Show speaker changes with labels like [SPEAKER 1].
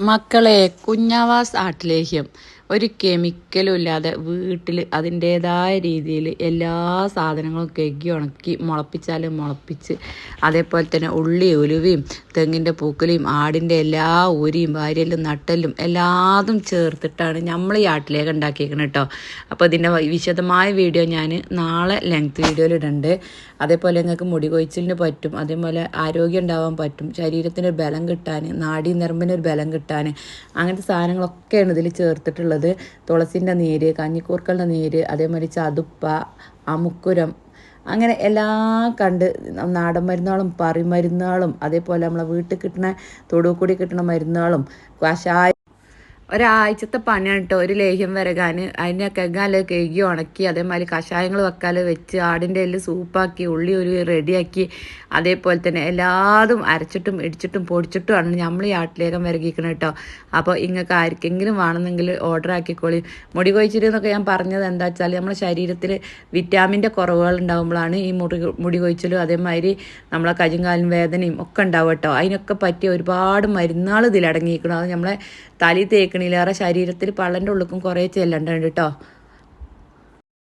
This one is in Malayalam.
[SPEAKER 1] മക്കളെ, കുഞ്ഞാവാസ് ആട്ടിലേഹ്യം ഒരു കെമിക്കലും ഇല്ലാതെ വീട്ടിൽ അതിൻ്റേതായ രീതിയിൽ എല്ലാ സാധനങ്ങളും കഴുകി ഉണക്കി മുളപ്പിച്ചാൽ മുളപ്പിച്ച്, അതേപോലെ തന്നെ ഉള്ളി ഉലുവയും തെങ്ങിൻ്റെ പൂക്കലയും ആടിൻ്റെ എല്ലാ ഊരിയും വാരിയലും നട്ടലും എല്ലാതും ചേർത്തിട്ടാണ് നമ്മൾ ഈ ആട്ടിലേക്ക് ഉണ്ടാക്കിയേക്കുന്നത് കേട്ടോ. അപ്പോൾ ഇതിൻ്റെ വിശദമായ വീഡിയോ ഞാൻ നാളെ ലെങ്ത് വീഡിയോയിൽ ഇടുന്നുണ്ട്. അതേപോലെ നിങ്ങൾക്ക് മുടി കൊഴിച്ചിലിന് പറ്റും, അതേപോലെ ആരോഗ്യം ഉണ്ടാവാൻ പറ്റും, ശരീരത്തിന് ബലം കിട്ടാൻ, നാഡീ നരമ്പിനൊരു ബലം കിട്ടാൻ, അങ്ങനത്തെ സാധനങ്ങളൊക്കെയാണ് ഇതിൽ ചേർത്തിട്ടുള്ളത്. തുളസിൻ്റെ നീര്, കഞ്ഞിക്കൂർക്കളുടെ നീര്, അതേമാതിരി ചതുപ്പ, അമുക്കുരം, അങ്ങനെ എല്ലാം കണ്ട് നാടൻ മരുന്നുകളും മരുന്നുകളും, അതേപോലെ നമ്മളെ വീട്ടിൽ കിട്ടുന്ന തൊടുകൂടി കിട്ടുന്ന മരുന്നുകളും, കഷായം, ഒരാഴ്ചത്തെ പണിയാണ് കേട്ടോ ഒരു ലേഹ്യം വരകാൻ. അതിനെ കഴുകാല് കഴുകി ഉണക്കി, അതേമാതിരി കഷായങ്ങൾ വെക്കാല് വെച്ച്, ആടിൻ്റെ എല്ല് സൂപ്പാക്കി, ഉള്ളി ഒരു റെഡിയാക്കി, അതേപോലെ തന്നെ എല്ലാതും അരച്ചിട്ടും ഇടിച്ചിട്ടും പൊടിച്ചിട്ടുമാണ് നമ്മൾ ഈ ആട്ടിലേക്കം വരകിക്കണം കേട്ടോ. അപ്പോൾ നിങ്ങൾക്ക് ആർക്കെങ്കിലും വേണമെന്നെങ്കിൽ ഓർഡർ ആക്കിക്കോളി. മുടി കൊഴിച്ചിലെന്നൊക്കെ ഞാൻ പറഞ്ഞത് എന്താ വെച്ചാൽ നമ്മുടെ ശരീരത്തിൽ വിറ്റാമിൻ്റെ കുറവുകൾ ഉണ്ടാകുമ്പോഴാണ് ഈ മുടി കൊഴിച്ചിലും അതേമാതിരി നമ്മളെ കയ്യും കാലും വേദനയും ഒക്കെ ഉണ്ടാവും കേട്ടോ. അതിനൊക്കെ പറ്റിയ ഒരുപാട് മരുന്നുകൾ ഇതിലടങ്ങിയിരിക്കണം. അത് നമ്മളെ തലി തേക്കണിലേറെ ശരീരത്തിൽ പള്ളൻ്റെ ഉള്ളിലും കുറേ ചെല്ലണ്ടുണ്ട് കേട്ടോ.